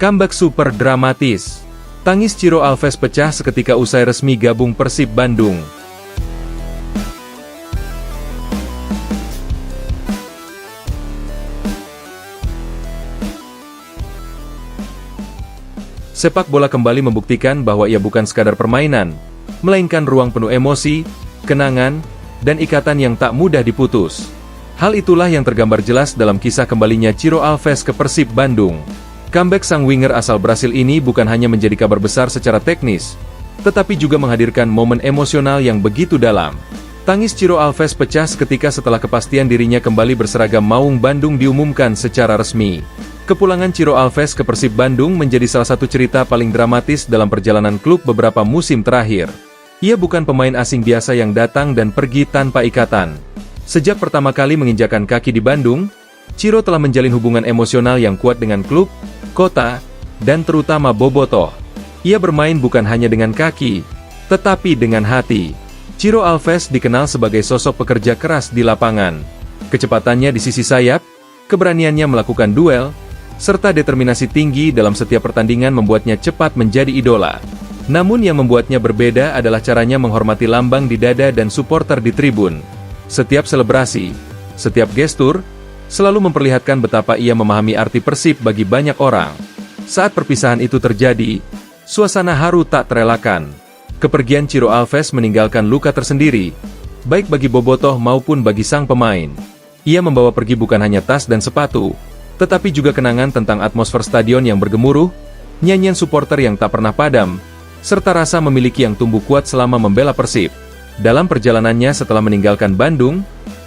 Comeback super dramatis. Tangis Ciro Alves pecah seketika usai resmi gabung Persib Bandung. Sepak bola kembali membuktikan bahwa ia bukan sekadar permainan, melainkan ruang penuh emosi, kenangan, dan ikatan yang tak mudah diputus. Hal itulah yang tergambar jelas dalam kisah kembalinya Ciro Alves ke Persib Bandung. Comeback sang winger asal Brasil ini bukan hanya menjadi kabar besar secara teknis, tetapi juga menghadirkan momen emosional yang begitu dalam. Tangis Ciro Alves pecah seketika setelah kepastian dirinya kembali berseragam Maung Bandung diumumkan secara resmi. Kepulangan Ciro Alves ke Persib Bandung menjadi salah satu cerita paling dramatis dalam perjalanan klub beberapa musim terakhir. Ia bukan pemain asing biasa yang datang dan pergi tanpa ikatan. Sejak pertama kali menginjakan kaki di Bandung, Ciro telah menjalin hubungan emosional yang kuat dengan klub, kota, dan terutama bobotoh. Ia bermain bukan hanya dengan kaki, tetapi dengan hati. Ciro Alves dikenal sebagai sosok pekerja keras di lapangan. Kecepatannya di sisi sayap, keberaniannya melakukan duel, serta determinasi tinggi dalam setiap pertandingan membuatnya cepat menjadi idola. Namun yang membuatnya berbeda adalah caranya menghormati lambang di dada dan supporter di tribun. Setiap selebrasi, setiap gestur, selalu memperlihatkan betapa ia memahami arti Persib bagi banyak orang. Saat perpisahan itu terjadi, suasana haru tak terelakkan. Kepergian Ciro Alves meninggalkan luka tersendiri, baik bagi bobotoh maupun bagi sang pemain. Ia membawa pergi bukan hanya tas dan sepatu, tetapi juga kenangan tentang atmosfer stadion yang bergemuruh, nyanyian supporter yang tak pernah padam, serta rasa memiliki yang tumbuh kuat selama membela Persib. Dalam perjalanannya setelah meninggalkan Bandung,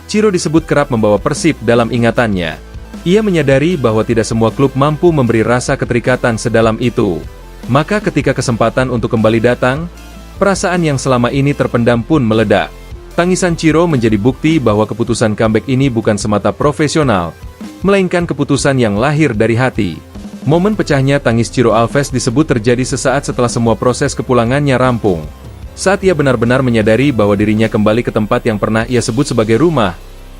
Ciro disebut kerap membawa Persib dalam ingatannya. Ia menyadari bahwa tidak semua klub mampu memberi rasa keterikatan sedalam itu. Maka ketika kesempatan untuk kembali datang, perasaan yang selama ini terpendam pun meledak. Tangisan Ciro menjadi bukti bahwa keputusan comeback ini bukan semata profesional, melainkan keputusan yang lahir dari hati. Momen pecahnya tangis Ciro Alves disebut terjadi sesaat setelah semua proses kepulangannya rampung. Saat ia benar-benar menyadari bahwa dirinya kembali ke tempat yang pernah ia sebut sebagai rumah,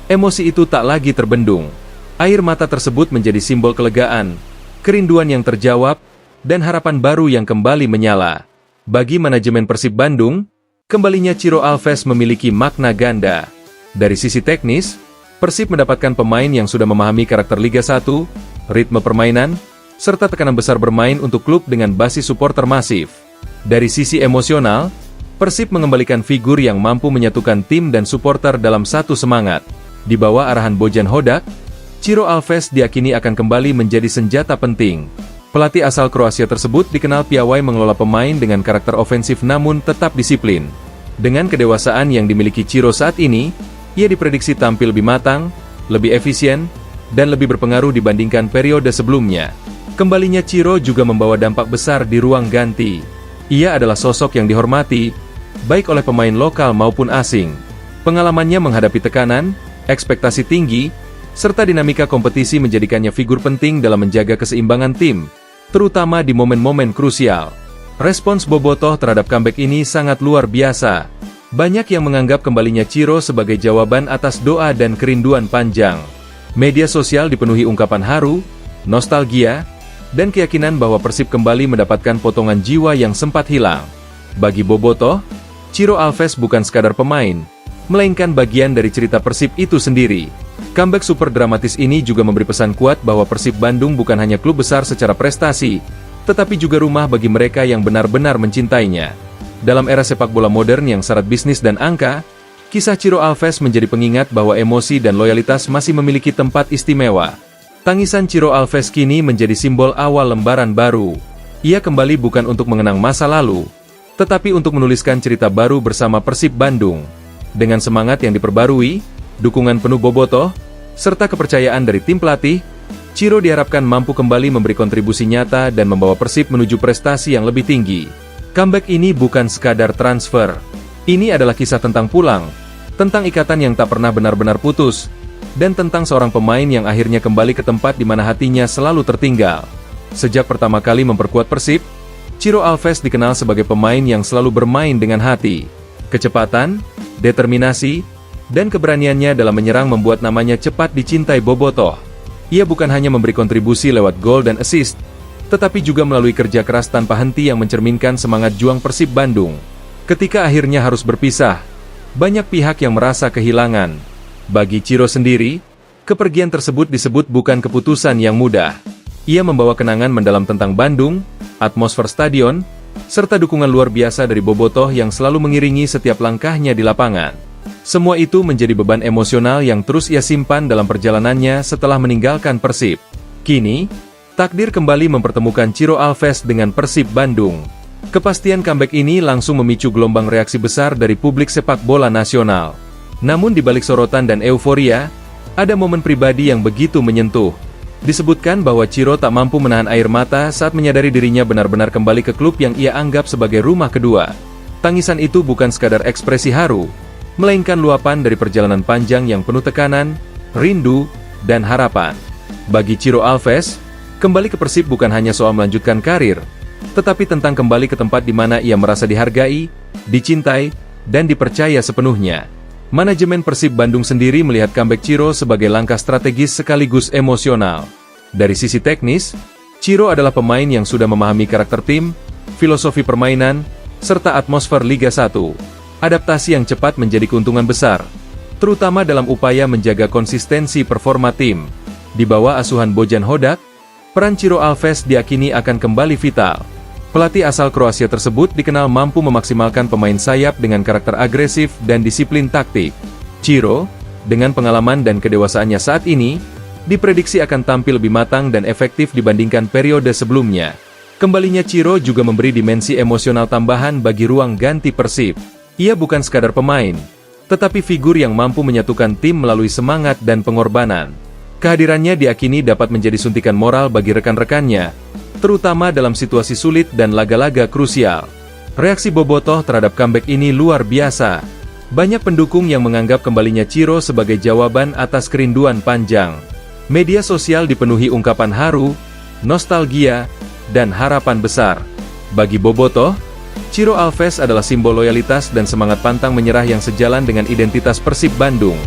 emosi itu tak lagi terbendung. Air mata tersebut menjadi simbol kelegaan, kerinduan yang terjawab, dan harapan baru yang kembali menyala. Bagi manajemen Persib Bandung, kembalinya Ciro Alves memiliki makna ganda. Dari sisi teknis, Persib mendapatkan pemain yang sudah memahami karakter Liga 1, ritme permainan, serta tekanan besar bermain untuk klub dengan basis supporter masif. Dari sisi emosional, Persib mengembalikan figur yang mampu menyatukan tim dan supporter dalam satu semangat. Di bawah arahan Bojan Hodak, Ciro Alves diakini akan kembali menjadi senjata penting. Pelatih asal Kroasia tersebut dikenal piawai mengelola pemain dengan karakter ofensif namun tetap disiplin. Dengan kedewasaan yang dimiliki Ciro saat ini, ia diprediksi tampil lebih matang, lebih efisien, dan lebih berpengaruh dibandingkan periode sebelumnya. Kembalinya Ciro juga membawa dampak besar di ruang ganti. Ia adalah sosok yang dihormati, baik oleh pemain lokal maupun asing. Pengalamannya menghadapi tekanan, ekspektasi tinggi, serta dinamika kompetisi menjadikannya figur penting dalam menjaga keseimbangan tim, terutama di momen-momen krusial. Respons bobotoh terhadap comeback ini sangat luar biasa. Banyak yang menganggap kembalinya Ciro sebagai jawaban atas doa dan kerinduan panjang. Media sosial dipenuhi ungkapan haru, nostalgia, dan keyakinan bahwa Persib kembali mendapatkan potongan jiwa yang sempat hilang. Bagi bobotoh, Ciro Alves bukan sekadar pemain, melainkan bagian dari cerita Persib itu sendiri. Comeback super dramatis ini juga memberi pesan kuat bahwa Persib Bandung bukan hanya klub besar secara prestasi, tetapi juga rumah bagi mereka yang benar-benar mencintainya. Dalam era sepak bola modern yang syarat bisnis dan angka, kisah Ciro Alves menjadi pengingat bahwa emosi dan loyalitas masih memiliki tempat istimewa. Tangisan Ciro Alves kini menjadi simbol awal lembaran baru. Ia kembali bukan untuk mengenang masa lalu, tetapi untuk menuliskan cerita baru bersama Persib Bandung. Dengan semangat yang diperbarui, dukungan penuh bobotoh, serta kepercayaan dari tim pelatih, Ciro diharapkan mampu kembali memberi kontribusi nyata dan membawa Persib menuju prestasi yang lebih tinggi. Comeback ini bukan sekadar transfer. Ini adalah kisah tentang pulang, tentang ikatan yang tak pernah benar-benar putus, dan tentang seorang pemain yang akhirnya kembali ke tempat di mana hatinya selalu tertinggal. Sejak pertama kali memperkuat Persib, Ciro Alves dikenal sebagai pemain yang selalu bermain dengan hati. Kecepatan, determinasi, dan keberaniannya dalam menyerang membuat namanya cepat dicintai bobotoh. Ia bukan hanya memberi kontribusi lewat gol dan assist, tetapi juga melalui kerja keras tanpa henti yang mencerminkan semangat juang Persib Bandung. Ketika akhirnya harus berpisah, banyak pihak yang merasa kehilangan. Bagi Ciro sendiri, kepergian tersebut disebut bukan keputusan yang mudah. Ia membawa kenangan mendalam tentang Bandung, atmosfer stadion, serta dukungan luar biasa dari bobotoh yang selalu mengiringi setiap langkahnya di lapangan. Semua itu menjadi beban emosional yang terus ia simpan dalam perjalanannya setelah meninggalkan Persib. Kini, takdir kembali mempertemukan Ciro Alves dengan Persib Bandung. Kepastian comeback ini langsung memicu gelombang reaksi besar dari publik sepak bola nasional. Namun di balik sorotan dan euforia, ada momen pribadi yang begitu menyentuh. Disebutkan bahwa Ciro tak mampu menahan air mata saat menyadari dirinya benar-benar kembali ke klub yang ia anggap sebagai rumah kedua. Tangisan itu bukan sekadar ekspresi haru, melainkan luapan dari perjalanan panjang yang penuh tekanan, rindu, dan harapan. Bagi Ciro Alves, kembali ke Persib bukan hanya soal melanjutkan karir, tetapi tentang kembali ke tempat di mana ia merasa dihargai, dicintai, dan dipercaya sepenuhnya. Manajemen Persib Bandung sendiri melihat comeback Ciro sebagai langkah strategis sekaligus emosional. Dari sisi teknis, Ciro adalah pemain yang sudah memahami karakter tim, filosofi permainan, serta atmosfer Liga 1. Adaptasi yang cepat menjadi keuntungan besar, terutama dalam upaya menjaga konsistensi performa tim. Di bawah asuhan Bojan Hodak, peran Ciro Alves diakini akan kembali vital. Pelatih asal Kroasia tersebut dikenal mampu memaksimalkan pemain sayap dengan karakter agresif dan disiplin taktik. Ciro, dengan pengalaman dan kedewasaannya saat ini, diprediksi akan tampil lebih matang dan efektif dibandingkan periode sebelumnya. Kembalinya Ciro juga memberi dimensi emosional tambahan bagi ruang ganti Persib. Ia bukan sekadar pemain, tetapi figur yang mampu menyatukan tim melalui semangat dan pengorbanan. Kehadirannya diakini dapat menjadi suntikan moral bagi rekan-rekannya, terutama dalam situasi sulit dan laga-laga krusial. Reaksi bobotoh terhadap comeback ini luar biasa. Banyak pendukung yang menganggap kembalinya Ciro sebagai jawaban atas kerinduan panjang. Media sosial dipenuhi ungkapan haru, nostalgia, dan harapan besar. Bagi bobotoh, Ciro Alves adalah simbol loyalitas dan semangat pantang menyerah yang sejalan dengan identitas Persib Bandung.